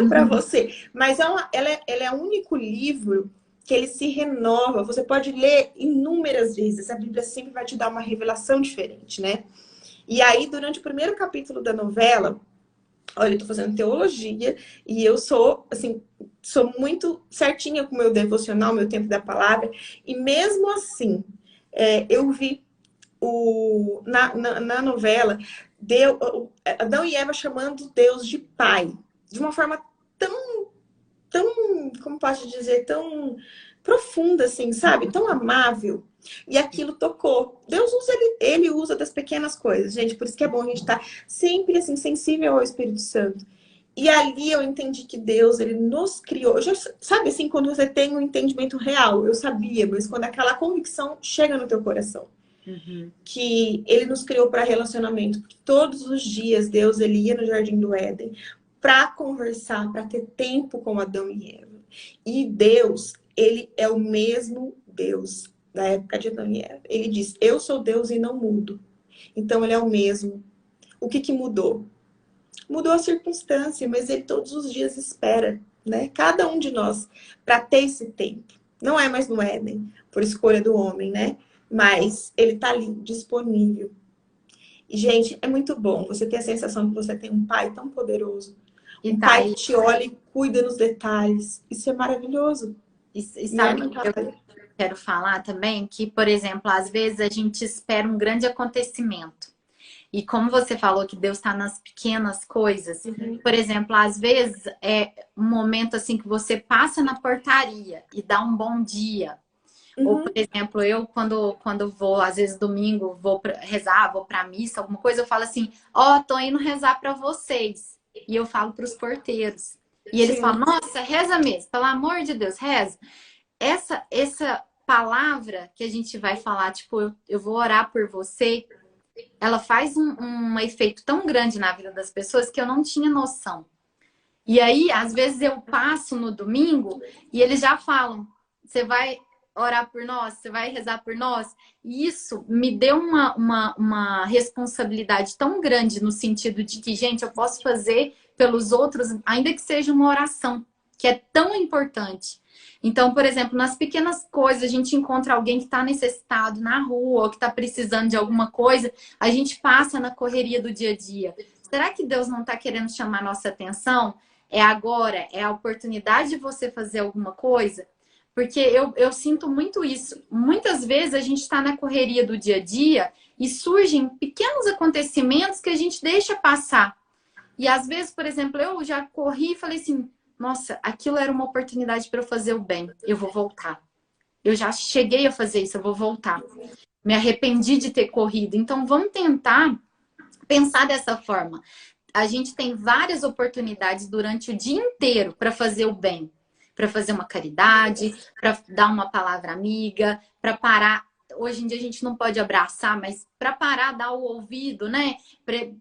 para você. Mas ela é o único livro que ele se renova. Você pode ler inúmeras vezes. A Bíblia sempre vai te dar uma revelação diferente, né? E aí, durante o primeiro capítulo da novela, olha, eu tô fazendo teologia e eu sou, assim, sou muito certinha com o meu devocional, meu tempo da palavra. E mesmo assim, eu vi na novela Adão e Eva chamando Deus de pai. De uma forma tão, como posso dizer, tão profunda, assim, sabe? Tão amável. E aquilo tocou. Deus usa, ele usa das pequenas coisas, gente. Por isso que é bom a gente estar sempre, assim, sensível ao Espírito Santo. E ali eu entendi que Deus, ele nos criou. Já, sabe, assim, quando você tem um entendimento real, eu sabia, mas quando aquela convicção chega no teu coração. Uhum. Que ele nos criou para relacionamento. Porque todos os dias Deus, ele ia no Jardim do Éden para conversar, para ter tempo com Adão e Eva. E Deus, ele é o mesmo Deus da época de Adão e Eva. Ele diz: eu sou Deus e não mudo. Então ele é o mesmo. O que mudou? Mudou a circunstância, mas ele todos os dias espera, né? Cada um de nós para ter esse tempo. Não é mais no Éden, por escolha do homem, né? Mas ele está ali, disponível. E, gente, é muito bom você ter a sensação que você tem um pai tão poderoso. E Um tá pai aí. que te olha e cuida nos detalhes. Isso é maravilhoso. E Né, sabe o que eu Natália? quero falar também? Que, por exemplo, às vezes a gente espera um grande acontecimento. E como você falou que Deus está nas pequenas coisas, Uhum. por exemplo, às vezes é um momento assim que você passa na portaria e dá um bom dia. Ou, por Uhum. exemplo, eu quando vou, às vezes domingo, vou rezar, vou pra missa, alguma coisa, eu falo assim: ó, tô indo rezar pra vocês. E eu falo pros porteiros. E eles Sim. falam: nossa, reza mesmo, pelo amor de Deus, reza. Essa palavra que a gente vai falar, tipo, eu vou orar por você, ela faz um efeito tão grande na vida das pessoas que eu não tinha noção. E aí, às vezes eu passo no domingo e eles já falam: você vai orar por nós, você vai rezar por nós. E isso me deu uma responsabilidade tão grande no sentido de que, gente, eu posso fazer pelos outros, ainda que seja uma oração, que é tão importante. Então, por exemplo, nas pequenas coisas, a gente encontra alguém que está necessitado na rua ou que está precisando de alguma coisa, a gente passa na correria do dia a dia. Será que Deus não está querendo chamar nossa atenção? É agora, é a oportunidade de você fazer alguma coisa? Porque eu sinto muito isso. Muitas vezes a gente está na correria do dia a dia e surgem pequenos acontecimentos que a gente deixa passar. E às vezes, por exemplo, eu já corri e falei assim: nossa, aquilo era uma oportunidade para eu fazer o bem, eu vou voltar. Eu já cheguei a fazer isso, eu vou voltar. Me arrependi de ter corrido. Então vamos tentar pensar dessa forma. A gente tem várias oportunidades durante o dia inteiro para fazer o bem, para fazer uma caridade, para dar uma palavra amiga, para parar. Hoje em dia a gente não pode abraçar, mas para parar, dar o ouvido, né?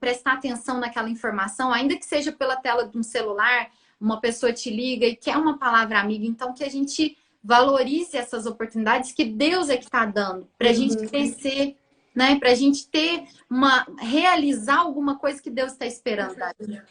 Prestar atenção naquela informação, ainda que seja pela tela de um celular, uma pessoa te liga e quer uma palavra amiga, então que a gente valorize essas oportunidades que Deus é que está dando para a gente Uhum. crescer. né? Para a gente ter realizar alguma coisa que Deus está esperando da gente,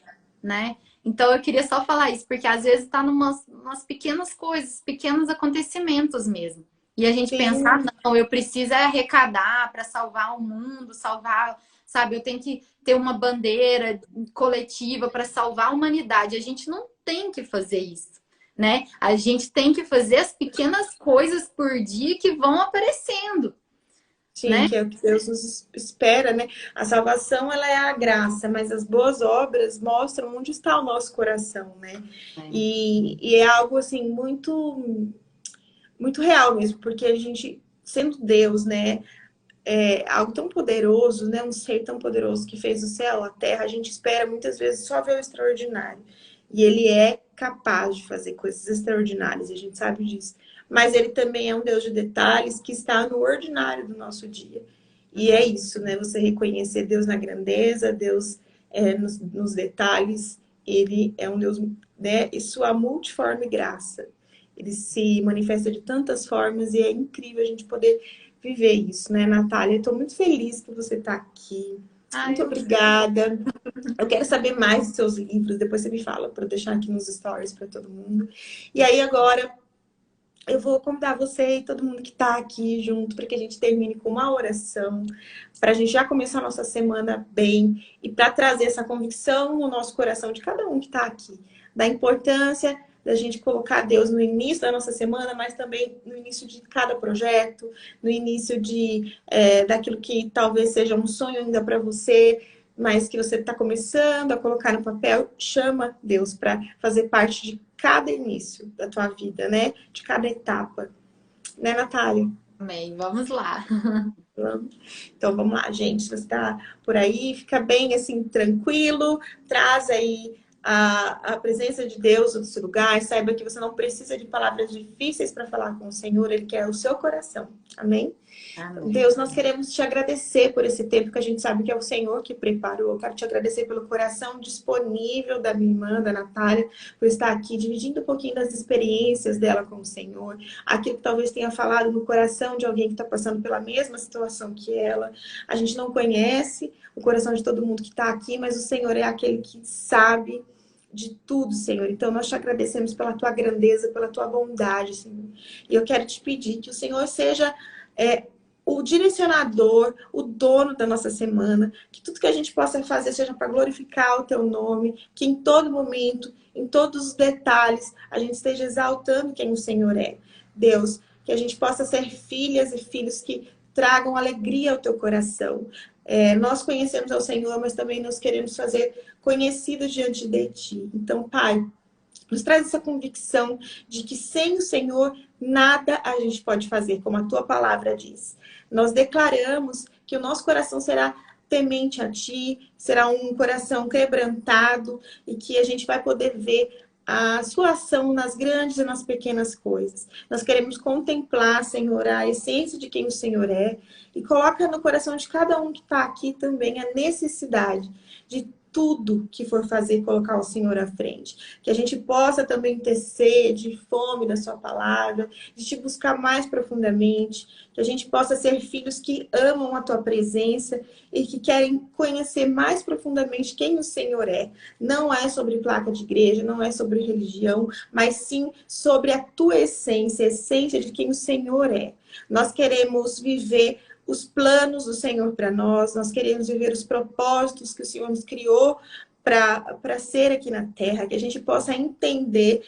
né? Então eu queria só falar isso, porque às vezes está umas pequenas coisas, pequenos acontecimentos mesmo. E a gente pensa, ah, Sim, não, eu preciso arrecadar para salvar o mundo, salvar, sabe, eu tenho que ter uma bandeira coletiva para salvar a humanidade. A gente não tem que fazer isso, né? A gente tem que fazer as pequenas coisas por dia que vão aparecendo, sim, né? que é o que Deus nos espera, né? A salvação, ela é a graça, mas as boas obras mostram onde está o nosso coração, né? E é algo, assim, muito real mesmo, porque a gente, sendo Deus, né? É algo tão poderoso, né? Um ser tão poderoso que fez o céu, a terra, a gente espera muitas vezes só ver o extraordinário. E ele é capaz de fazer coisas extraordinárias, a gente sabe disso. Mas ele também é um Deus de detalhes que está no ordinário do nosso dia. E é isso, né? Você reconhecer Deus na grandeza, Deus nos detalhes. Ele é um Deus, né? E sua multiforme graça. Ele se manifesta de tantas formas e é incrível a gente poder viver isso, né, Natália? Estou muito feliz que você está aqui. Ah, Muito obrigada. Eu quero saber mais dos seus livros. Depois você me fala para eu deixar aqui nos stories para todo mundo. E aí agora eu vou convidar você e todo mundo que está aqui junto para que a gente termine com uma oração, para a gente já começar a nossa semana bem e para trazer essa convicção no nosso coração de cada um que está aqui, da importância da gente colocar Deus no início da nossa semana, mas também no início de cada projeto, no início daquilo que talvez seja um sonho ainda para você, mas que você está começando a colocar no papel. Chama Deus para fazer parte de cada início da tua vida, né? De cada etapa. Né, Natália? amém. Vamos lá. Então vamos lá, gente. Você está por aí, fica bem assim, tranquilo, traz aí a presença de Deus no seu lugar. Saiba que você não precisa de palavras difíceis para falar com o Senhor, Ele quer o seu coração. Amém? Amém. Deus, nós queremos te agradecer por esse tempo que a gente sabe que é o Senhor que preparou. Eu quero te agradecer pelo coração disponível da minha irmã, da Natália, por estar aqui dividindo um pouquinho das experiências dela com o Senhor. Aquilo que talvez tenha falado no coração de alguém que está passando pela mesma situação que ela. A gente não conhece o coração de todo mundo que está aqui, mas o Senhor é aquele que sabe de tudo, Senhor. Então, nós te agradecemos pela tua grandeza, pela tua bondade, Senhor. E eu quero te pedir que o Senhor seja o direcionador, o dono da nossa semana, que tudo que a gente possa fazer seja para glorificar o teu nome, que em todo momento, em todos os detalhes, a gente esteja exaltando quem o Senhor é. Deus, que a gente possa ser filhas e filhos que tragam alegria ao teu coração. Nós conhecemos ao Senhor, mas também nós queremos fazer conhecidos diante de ti. Então, Pai, nos traz essa convicção de que sem o Senhor nada a gente pode fazer, como a tua palavra diz. Nós declaramos que o nosso coração será temente a ti, será um coração quebrantado e que a gente vai poder ver a sua ação nas grandes e nas pequenas coisas. Nós queremos contemplar, Senhor, a essência de quem o Senhor é e coloca no coração de cada um que está aqui também a necessidade de tudo que for fazer, colocar o Senhor à frente. Que a gente possa também ter sede, fome da sua palavra, de te buscar mais profundamente. Que a gente possa ser filhos que amam a tua presença e que querem conhecer mais profundamente quem o Senhor é. Não é sobre placa de igreja, não é sobre religião, mas sim sobre a tua essência, a essência de quem o Senhor é. Nós queremos viver os planos do Senhor para nós, nós queremos viver os propósitos que o Senhor nos criou para ser aqui na Terra, que a gente possa entender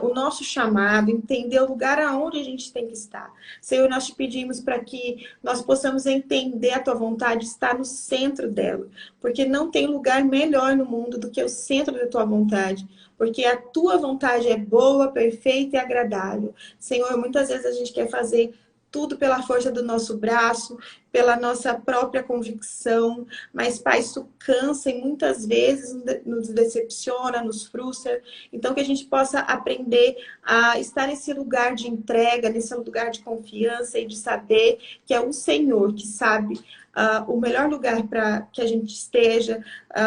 o nosso chamado, entender o lugar aonde a gente tem que estar. Senhor, nós te pedimos para que nós possamos entender a tua vontade, estar no centro dela, porque não tem lugar melhor no mundo do que o centro da tua vontade. Porque a tua vontade é boa, perfeita e agradável. Senhor, muitas vezes a gente quer fazer tudo pela força do nosso braço, pela nossa própria convicção, mas, Pai, isso cansa e muitas vezes nos decepciona, nos frustra. Então, que a gente possa aprender a estar nesse lugar de entrega, nesse lugar de confiança e de saber que é o Senhor que sabe o melhor lugar para que a gente esteja,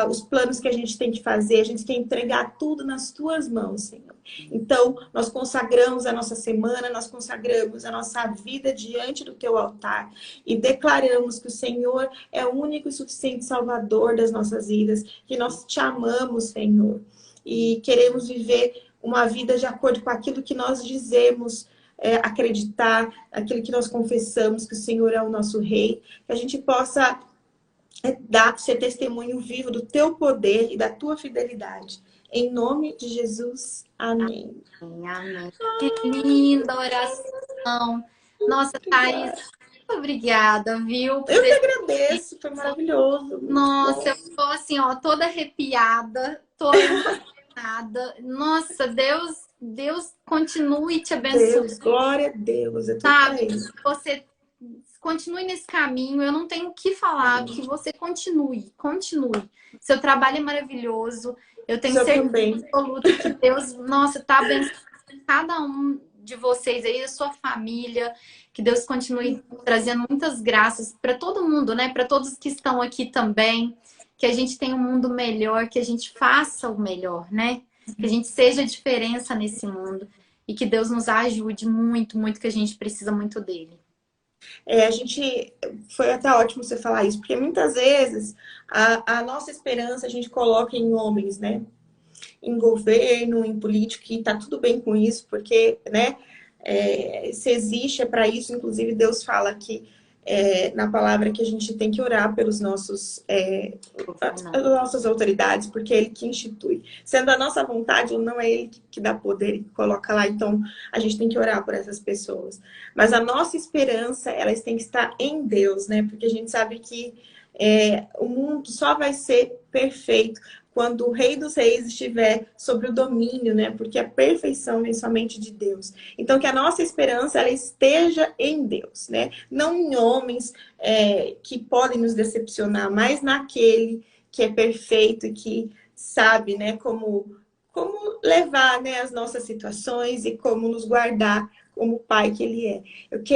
os planos que a gente tem que fazer. A gente quer entregar tudo nas tuas mãos, Senhor. Então, nós consagramos a nossa semana, nós consagramos a nossa vida diante do teu altar e declaramos que o Senhor é o único e suficiente Salvador das nossas vidas, que nós te amamos, Senhor, e queremos viver uma vida de acordo com aquilo que nós dizemos, acreditar, aquilo que nós confessamos, que o Senhor é o nosso Rei, que a gente possa ser testemunho vivo do teu poder e da tua fidelidade. Em nome de Jesus, amém. Amém. Que linda oração. Nossa, Thaís, muito obrigada, viu? Eu que agradeço, foi maravilhoso. Nossa, eu tô assim, ó, toda arrepiada, tô emocionada. Nossa, Deus continue te abençoando. Deus, glória a Deus. Sabe, você continue nesse caminho. Eu não tenho o que falar, que você continue. Seu trabalho é maravilhoso. Eu tenho certeza absoluta que Deus, nossa, tá abençoando cada um de vocês aí, a sua família. Que Deus continue trazendo muitas graças para todo mundo, né? Para todos que estão aqui também. Que a gente tenha um mundo melhor, que a gente faça o melhor, né? Que a gente seja a diferença nesse mundo. E que Deus nos ajude muito, muito, que a gente precisa muito dele. Foi até ótimo você falar isso, porque muitas vezes a nossa esperança a gente coloca em homens, né? Em governo, em político, e tá tudo bem com isso, porque, né? Se existe é para isso. Inclusive Deus fala que na palavra que a gente tem que orar pelos as nossas autoridades, porque é Ele que institui. Sendo a nossa vontade, não é Ele que dá poder e coloca lá. Então, a gente tem que orar por essas pessoas. Mas a nossa esperança, elas têm que estar em Deus, né? Porque a gente sabe que o mundo só vai ser perfeito quando o Rei dos Reis estiver sobre o domínio, né? Porque a perfeição vem somente de Deus. Então, que a nossa esperança ela esteja em Deus, né? Não em homens que podem nos decepcionar, mas naquele que é perfeito e que sabe, né? Como levar, né, as nossas situações e como nos guardar como pai que Ele é.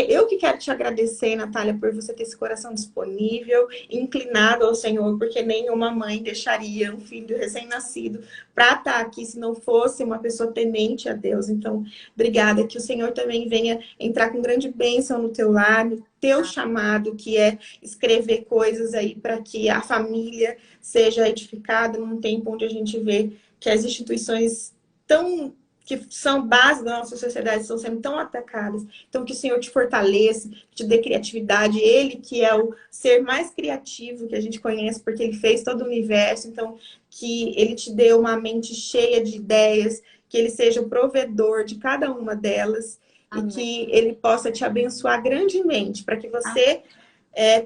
Eu que quero te agradecer, Natália, por você ter esse coração disponível, inclinado ao Senhor, porque nenhuma mãe deixaria um filho recém-nascido para estar aqui se não fosse uma pessoa temente a Deus. Então, obrigada. Que o Senhor também venha entrar com grande bênção no teu lar, no teu chamado, que é escrever coisas aí para que a família seja edificada num tempo onde a gente vê que as instituições que são base da nossa sociedade estão sendo tão atacadas. Então, que o Senhor te fortaleça, te dê criatividade. Ele que é o ser mais criativo que a gente conhece, porque Ele fez todo o universo. Então, que Ele te dê uma mente cheia de ideias, que Ele seja o provedor de cada uma delas. Amém. E que Ele possa te abençoar grandemente, para que você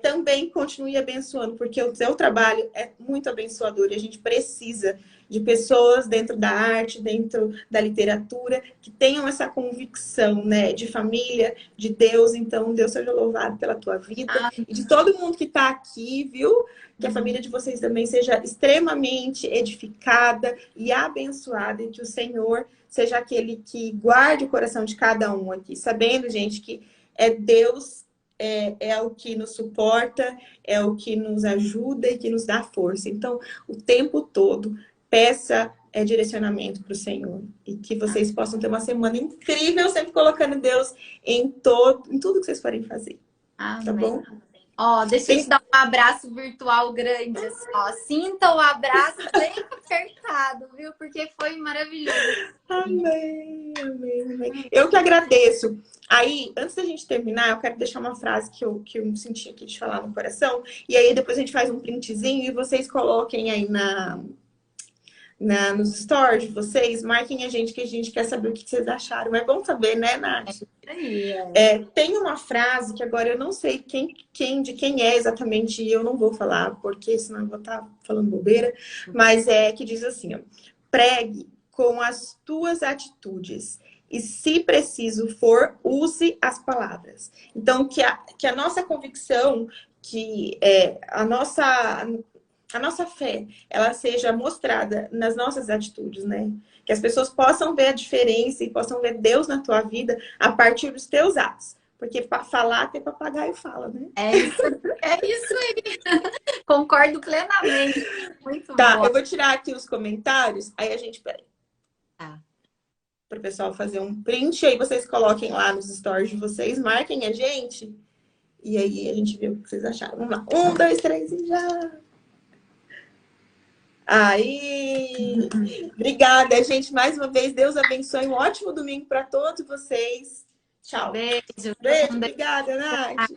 também continue abençoando, porque o seu trabalho é muito abençoador e a gente precisa de pessoas dentro da arte, dentro da literatura, que tenham essa convicção, né, de família, de Deus. Então, Deus seja louvado pela tua vida e de todo mundo que está aqui, viu? Que a família de vocês também seja extremamente edificada e abençoada, e que o Senhor seja aquele que guarde o coração de cada um aqui, sabendo, gente, que é Deus. É o que nos suporta, é o que nos ajuda e que nos dá força. Então, o tempo todo, peça direcionamento para o Senhor. E que vocês possam ter uma semana incrível, sempre colocando Deus em tudo que vocês forem fazer. Amém. Tá bom? Ó, deixa eu te dar um abraço virtual grande, assim, ó. Sinta o abraço bem apertado, viu? Porque foi maravilhoso. Amém, amém, amém. Eu que agradeço. Aí, antes da gente terminar, eu quero deixar uma frase que eu senti aqui de falar no coração. E aí, depois a gente faz um printzinho e vocês coloquem aí nos stories de vocês, marquem a gente, que a gente quer saber o que vocês acharam. É bom saber, né, Nath? Tem uma frase que agora eu não sei de quem é exatamente, e eu não vou falar, porque senão eu vou estar falando bobeira, mas que diz assim, ó: pregue com as tuas atitudes e, se preciso for, use as palavras. Então, que a nossa convicção, que a nossa fé, ela seja mostrada nas nossas atitudes, né? Que as pessoas possam ver a diferença e possam ver Deus na tua vida a partir dos teus atos. Porque para falar, até papagaio fala, né? É isso aí. Concordo plenamente. Muito Tá, bom. eu vou tirar aqui os comentários, aí a gente pega Tá. para o pessoal fazer um print, aí vocês coloquem lá nos stories de vocês, marquem a gente, e aí a gente vê o que vocês acharam. Vamos lá. 1, 2, 3 e já! Aí! Obrigada, gente, mais uma vez. Deus abençoe. Um ótimo domingo para todos vocês. Tchau. Beijo. Fica Beijo, com Deus. obrigada, Nath.